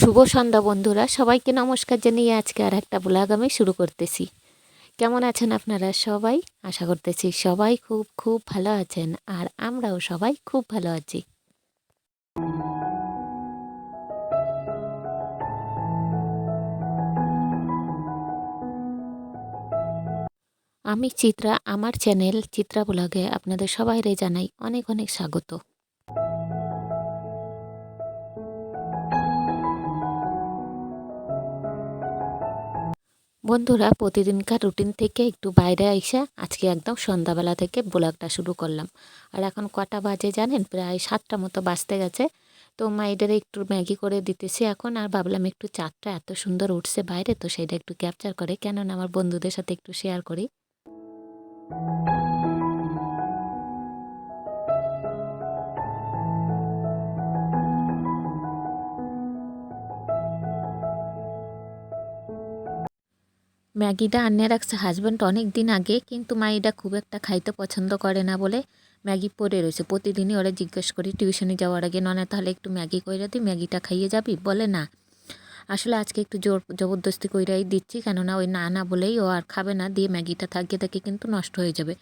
শুভ সন্ধ্যা বন্ধুরা, সবাইকে নমস্কার জানিয়ে আজকে আর একটা ব্লগ আমি শুরু করতেছি। কেমন আছেন আপনারা সবাই? আশা করতেছি সবাই খুব খুব ভালো আছেন, আর আমরাও সবাই খুব ভালো আছি। আমি চিত্রা, আমার চ্যানেল চিত্রা ব্লগে আপনাদের সবাইরে জানাই অনেক অনেক স্বাগত। বন্ধুরা, প্রতিদিনকার রুটিন থেকে একটু বাইরে আইসা আজকে একদম সন্ধ্যাবেলা থেকে ব্লগটা শুরু করলাম। আর এখন কটা বাজে জানেন? প্রায় 7টা মতো বাজতে গেছে। তো মাইডারে একটু ম্যাগি করে দিতেছি এখন, আর ভাবলাম একটু চাঁদটা এত সুন্দর উঠছে বাইরে, তো সেটা একটু ক্যাপচার করে, কেননা আমার বন্ধুদের সাথে একটু শেয়ার করি। ম্যাগিটা আনিয়ে রাখছে হাজব্যান্ড অনেক দিন আগে, কিন্তু মা এটা খুব একটা খাইতে পছন্দ করে না বলে ম্যাগি পড়ে রয়েছে। প্রতিদিনই ওরা জিজ্ঞেস করি টিউশনে যাওয়ার আগে, নয় তাহলে একটু ম্যাগি কইরা দিই, ম্যাগিটা খাইয়ে যাবি? বলে না। আসলে আজকে একটু জোর জবরদস্তি কইরাই দিচ্ছি, কেননা ওই না না বলেই ও আর খাবে না, দিয়ে ম্যাগিটা থাকিয়ে থাকে কিন্তু নষ্ট হয়ে যাবে।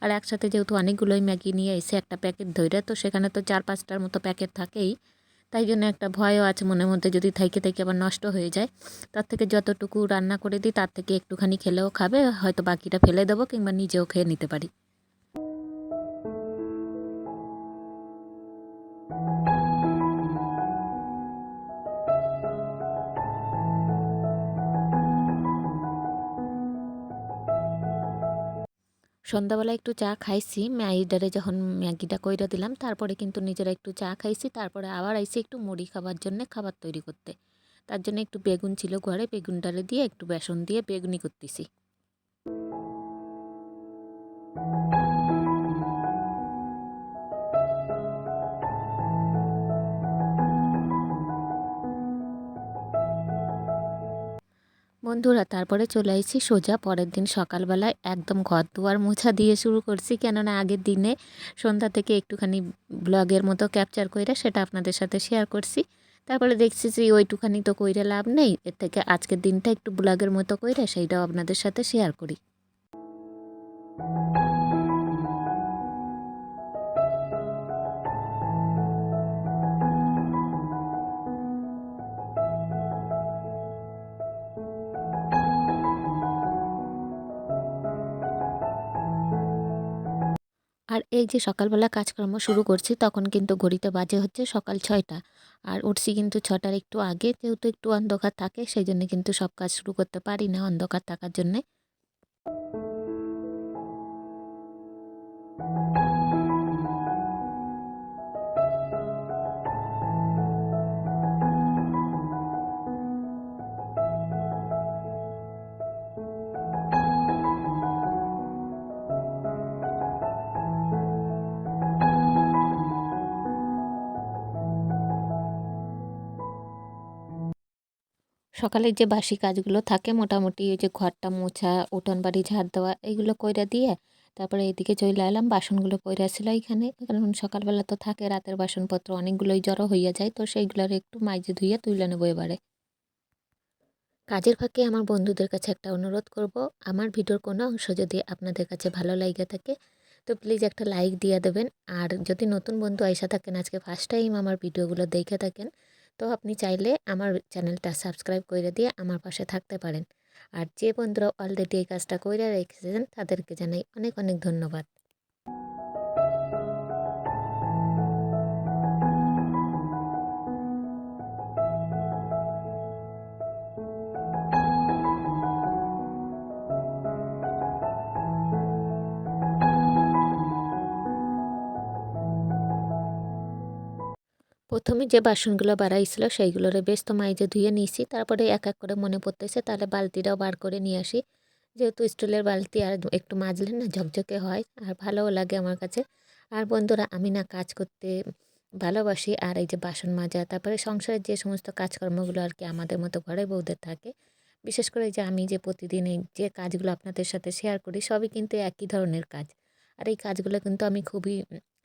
আর একসাথে যেহেতু অনেকগুলোই ম্যাগি নিয়ে এসে একটা প্যাকেট ধরে, তো সেখানে তো 4-5টার মতো প্যাকেট থাকেই। তাই জন্য একটা ভয়ও আছে মনের মধ্যে, যদি থাইকে থাইকে আবার নষ্ট হয়ে যায়। তার থেকে যতটুকু রান্না করে দিই তার থেকে একটুখানি খেলেও খাবে, হয়তো বাকিটা ফেলে দেবো কিংবা নিজেও খেয়ে নিতে পারি। সন্ধ্যাবেলা একটু চা খাইছি, মাইডারে যখন ম্যাগিটা কইরা দিলাম, তারপরে কিন্তু নিজেরা একটু চা খাইছি, তারপরে আবার আইছি একটু মুড়ি খাবার জন্য খাবার তৈরি করতে। তার জন্য একটু বেগুন ছিল ঘরে, বেগুনটারে দিয়ে একটু বেসন দিয়ে বেগুনি করতেছি। বন্ধুরা, তারপরে চলে আইছি সোজা পরের দিন সকালবেলায়, একদম ঘর দুয়ার মোছা দিয়ে শুরু করছি, কেননা আগের দিনে সন্ধ্যা থেকে একটুখানি ব্লগের মতো ক্যাপচার কইরা সেটা আপনাদের সাথে শেয়ার করছি। তারপরে দেখছি যে ওইটুখানি তো কইরা লাভ নেই, এর থেকে আজকের দিনটা একটু ব্লগের মতো কইরা সেইটাও আপনাদের সাথে শেয়ার করি। আর এই যে সকালবেলা কাজকর্ম শুরু করছি, তখন কিন্তু ঘড়িতে বাজে হচ্ছে সকাল 6টা। আর উঠছি কিন্তু 6টার একটু আগে, যেহেতু একটু অন্ধকার থাকে সেই জন্য কিন্তু সব কাজ শুরু করতে পারি না অন্ধকার থাকার জন্যে। সকালের যে বাসি কাজগুলো থাকে মোটামুটি, ওই যে ঘরটা মোছা, উঠোন বাড়ি ঝাড় দেওয়া, এইগুলো কইরা দিয়ে তারপরে এদিকে চলে এলাম। বাসনগুলো পইরা ছিল এইখানে, কারণ সকালবেলা তো থাকে রাতের বাসনপত্র অনেকগুলোই জড়ো হইয়া যায়, তো সেইগুলোর একটু মাইজে ধুইয়া তুলে নেবো এবারে। কাজের ফাঁকে আমার বন্ধুদের কাছে একটা অনুরোধ করব, আমার ভিডিওর কোনো অংশ যদি আপনাদের কাছে ভালো লাগে থাকে তো প্লিজ একটা লাইক দিয়ে দেবেন। আর যদি নতুন বন্ধু আইসা থাকেন, আজকে ফার্স্ট টাইম আমার ভিডিওগুলো দেখে থাকেন, তো আপনি চাইলে আমার চ্যানেলটা সাবস্ক্রাইব করে দিয়ে আমার পাশে থাকতে পারেন। আর যে বন্ধুরা অলরেডি এই কাজটা করে রেখেছেন তাদেরকে জানাই অনেক অনেক ধন্যবাদ। প্রথমে যে বাসনগুলো বাড়াইছিল সেইগুলোরে বেশ তো মাইজে ধুয়ে নিয়েছি, তারপরে এক এক করে মনে পড়তেছে তাহলে বালতিটাও বার করে নিয়ে আসি, যেহেতু স্টিলের বালতি আর একটু মাজলে না ঝকঝকে হয় আর ভালোও লাগে আমার কাছে। আর বন্ধুরা, আমি না কাজ করতে ভালোবাসি, আর এই যে বাসন মাজা, তারপরে সংসারের যে সমস্ত কাজকর্মগুলো আর কি আমাদের মতো ঘরে বউদের থাকে, বিশেষ করে যে আমি যে প্রতিদিন এই যে কাজগুলো আপনাদের সাথে শেয়ার করি, সবই কিন্তু একই ধরনের কাজ। আর এই কাজগুলো কিন্তু আমি খুবই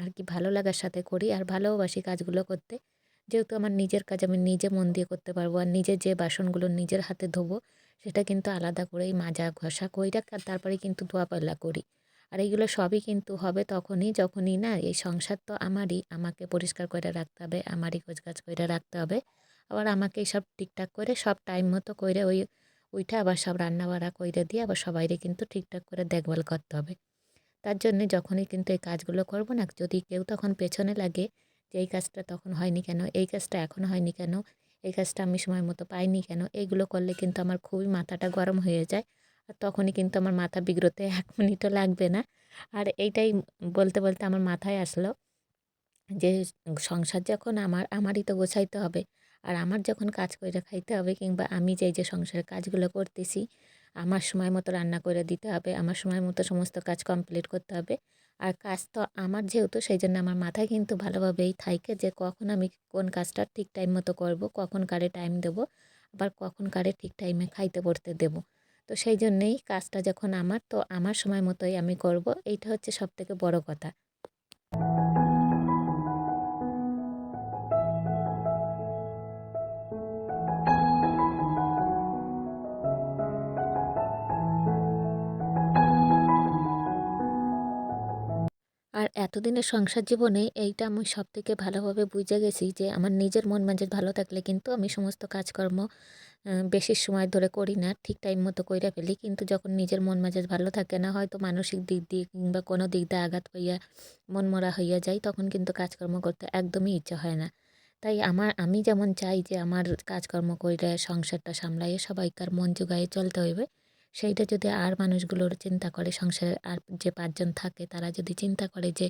আর কি ভালো লাগার সাথে করি, আর ভালোবাসি কাজগুলো করতে। যেহেতু আমার নিজের কাজ আমি নিজে মন দিয়ে করতে পারবো, আর নিজের যে বাসনগুলো নিজের হাতে ধোবো সেটা কিন্তু আলাদা করেই মাজা ঘষা কইরা তারপরে কিন্তু ধোয়া পয়লা করি। আর এইগুলো সবই কিন্তু হবে তখনই যখনই না এই সংসার তো আমারই, আমাকে পরিষ্কার করে রাখতে হবে, আমারই গোছগাছ করে রাখতে হবে। আবার আমাকে সব ঠিকঠাক করে সব টাইম মতো কইরে ওইটা আবার সব রান্না বাড়া কইরে দিয়ে আবার সবাইরে কিন্তু ঠিকঠাক করে দেখভাল করতে হবে। তার জন্যে যখনই কিন্তু এই কাজগুলো করব না, যদি কেউ তখন পেছনে লাগে যে এই কাজটা তখন হয়নি কেন, এই কাজটা এখন হয়নি কেন, এই কাজটা আমি সময় মতো পাইনি কেন, এইগুলো করলে কিন্তু আমার খুবই মাথাটা গরম হয়ে যায়। আর তখনই কিন্তু আমার মাথা বিগড়োতে 1 মিনিটও লাগবে না। আর এইটাই বলতে, বলতে আমার মাথায় আসলো যে সংসার যখন আমার, আমারই তো গোছাইতে হবে। আর আমার যখন কাজ কইরা খাইতে হবে, কিংবা আমি যে এই যে সংসারের কাজগুলো করতেছি, আমার সময় মতো রান্না করে দিতে হবে, আমার সময় মতো সমস্ত কাজ কমপ্লিট করতে হবে। আর কাজ তো আমার যেহেতু, সেইজন্য আমার মাথায় কিন্তু ভালোভাবেই থাইকে যে কখন আমি কোন কাজটা ঠিক টাইম মতো করব, কখন কারে টাইম দেবো, আবার কখন কারে ঠিক টাইমে খাইতে পড়তে দেবো। তো সেই জন্যেই কাজটা যখন আমার, তো আমার সময় মতোই আমি করব। এইটা হচ্ছে সবথেকে বড় কথা। আর এতদিনের সংসার জীবনে এইটা আমি সবথেকে ভালোভাবে বুঝে গেছি যে আমার নিজের মন মেজাজ ভালো থাকলে কিন্তু আমি সমস্ত কাজকর্ম বেশি সময় ধরে করি না, ঠিক টাইম মতো কইরা ফেলি। কিন্তু যখন নিজের মন মেজাজ ভালো থাকে না, হয়তো মানসিক দিক দিয়ে কিংবা কোনো দিক দিয়ে আঘাত পাইয়া মনমরা হইয়া যায়, তখন কিন্তু কাজকর্ম করতে একদমই ইচ্ছা হয় না। তাই আমি যেমন চাই যে আমার কাজকর্ম কইরা সংসারটা সামলাইয়ে সবাইকার মন জোগায়ে চলতে হইবে, সেইটা যদি আর মানুষগুলোর চিন্তা করে, সংসারে আর যে ৫ জন থাকে তারা যদি চিন্তা করে যে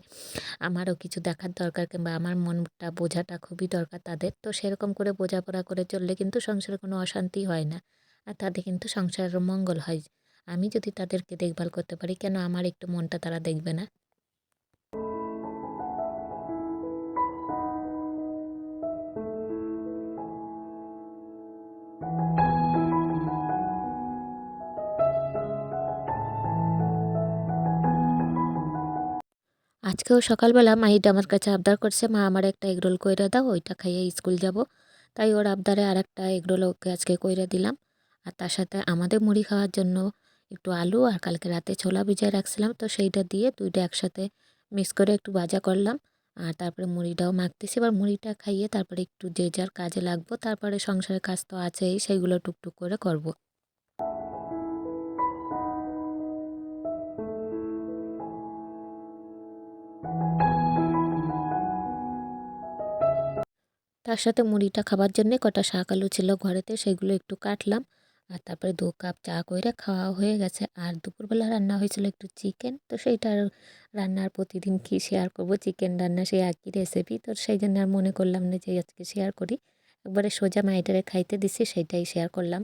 আমারও কিছু দেখার দরকার, কিংবা আমার মনটা বোঝাটা খুবই দরকার তাদের, তো সেরকম করে বোঝাপড়া করে চললে কিন্তু সংসারে কোনো অশান্তি হয় না। আর তাতে কিন্তু সংসারের মঙ্গল হয়। আমি যদি তাদেরকে দেখভাল করতে পারি, কেন আমার একটু মনটা তারা দেখবে না? আজকেও সকালবেলা মাহিটা আমার কাছে আবদার করছে, "মা আমার একটা এগরোল কইরা দাও, ওইটা খাইয়ে স্কুল যাব।" তাই ওর আবদারে আরেকটা এগরোল ওকে আজকে কইরা দিলাম। আর তার সাথে আমাদের মুড়ি খাওয়ার জন্য একটু আলু আর কালকে রাতে ছোলা ভিজায় রাখছিলাম, তো সেইটা দিয়ে ২ টা একসাথে মিক্স করে একটু ভাজা করলাম। আর তারপরে মুড়িটাও মাখতেছি। এবার মুড়িটা খাইয়ে তারপরে একটু যে যার কাজে লাগবো। তারপরে সংসারের কাজ তো আছেই, সেইগুলো টুকটুক করে করব। তার সাথে মুড়িটা খাবার জন্যে কটা শাক আলু ছিল ঘরেতে, সেগুলো একটু কাটলাম। আর তারপরে ২ কাপ চা কইরা খাওয়া হয়ে গেছে। আর দুপুরবেলা রান্না হয়েছিল একটু চিকেন। তো সেইটার রান্নার প্রতিদিন কি শেয়ার করব, চিকেন রান্না সেই একই রেসিপি। তো সেই জন্য আর মনে করলাম না যে আজকে শেয়ার করি। একবারে সোজা মাইটারে খাইতে দিছি, সেইটাই শেয়ার করলাম।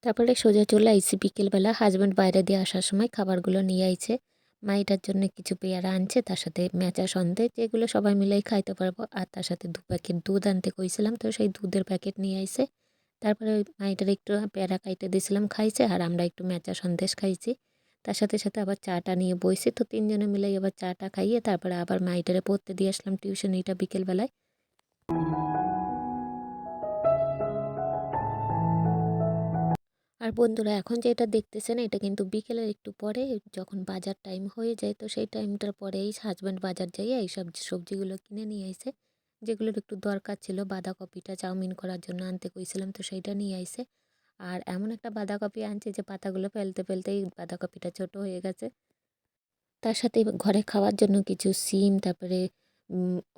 তারপরে সোজা চলে আইছি বিকেলবেলা। হাসব্যান্ড বাইরে দিয়ে আসার সময় খাবারগুলো নিয়ে আইছে। মা এটার জন্য কিছু পেয়ারা আনছে, তার সাথে মেচা সন্দেশ, যেগুলো সবাই মিলেই খাইতে পারবো। আর তার সাথে ২ প্যাকেট দুধ আনতে কইছিলাম, তো সেই দুধের প্যাকেট নিয়ে আইছে। তারপরে ওই মা এটারে একটু পেয়ারা কাইটে দিছিলাম, খাইছে। আর আমরা একটু মেচা সন্দেশ খাইছি। তার সাথে, সাথে আবার চাটা নিয়ে বইছি। তো ৩ জনে মিলেই আবার চাটা খাইয়ে তারপরে আবার মা এটারে পড়তে দিয়ে আসলাম টিউশনিটা বিকেলবেলায়। আর বন্ধুরা, এখন যেটা দেখতেছেন এটা কিন্তু বিকেলের একটু পরে, যখন বাজার টাইম হয়ে যায়, তো সেই টাইমটার পরেই হাজব্যান্ড বাজার যাইয়া এইসব সবজিগুলো কিনে নিয়ে আইছে, যেগুলোর একটু দরকার ছিল। বাঁধাকপিটা চাউমিন করার জন্য আনতে কইছিলাম, তো সেইটা নিয়ে আইছে। আর এমন একটা বাঁধাকপি আনছে যে পাতাগুলো ফেলতে ফেলতেই বাঁধাকপিটা ছোট হয়ে গেছে। তার সাথে ঘরে খাওয়ার জন্য কিছু সিম, তারপরে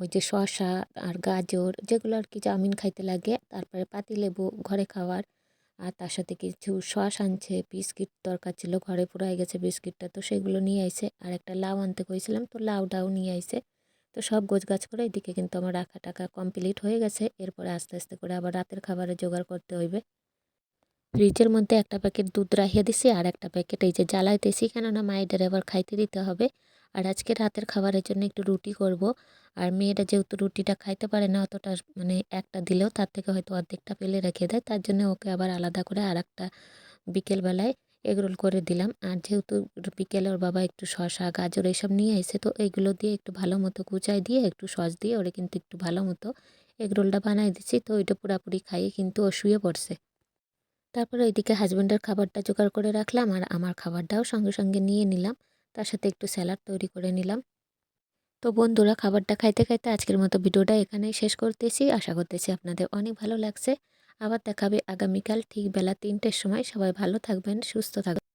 ওই যে শসা আর গাজর, যেগুলো আর কি চাউমিন খাইতে লাগে, তারপরে পাতিলেবু ঘরে খাওয়ার। আর তার সাথে কিছু সস আনছে, বিস্কিট দরকার ছিল, ঘরে ফুরাই গেছে বিস্কিটটা, তো সেগুলো নিয়ে আইছে। আর একটা লাউ আনতে কইছিলাম, তো লাউটাও নিয়ে আইছে। তো সব গোছগাছ করে এদিকে কিন্তু আমার রাখা টাকা কমপ্লিট হয়ে গেছে। এরপরে আস্তে আস্তে করে আবার রাতের খাবারের জোগাড় করতে হইবে। ফ্রিজের মধ্যে একটা প্যাকেট দুধ রাখিয়া দিছি, আর একটা প্যাকেট এই যে জ্বালাইতেছি, কেননা মায়েদের আবার খাইতে দিতে হবে। আর আজকে রাতের খাবারের জন্য একটু রুটি করব। আর মেয়েটা যেহেতু রুটিটা খাইতে পারে না অতটা, মানে একটা দিলেও তার থেকে হয়তো অর্ধেকটা ফেলে রেখে দেয়, তার জন্য ওকে আবার আলাদা করে আর একটা বিকেলবেলায় এগরোল করে দিলাম। আর যেহেতু বিকেলে ওর বাবা একটু শসা গাজর এইসব নিয়ে এসে, তো এইগুলো দিয়ে একটু ভালো মতো কুচাই দিয়ে একটু সস দিয়ে ওরে কিন্তু একটু ভালো মতো এগরোলটা বানাই দিচ্ছি। তো ওইটা পুরাপুরি খাইয়ে কিন্তু ও শুয়ে পড়ছে। তারপরে ওইদিকে হাজব্যান্ডের খাবারটা জোগাড় করে রাখলাম আর আমার খাবারটাও সঙ্গে সঙ্গে নিয়ে নিলাম। তার সাথে একটু স্যালাড তৈরি করে নিলাম। তো বন্ধুরা, খাবারটা খাইতে খাইতে আজকের মতো ভিডিওটা এখানেই শেষ করতেছি। আশা করতেছি আপনাদের অনেক ভালো লাগছে। আবার দেখাবে আগামীকাল ঠিক বেলা ৩টের সময়। সবাই ভালো থাকবেন, সুস্থ থাকবেন।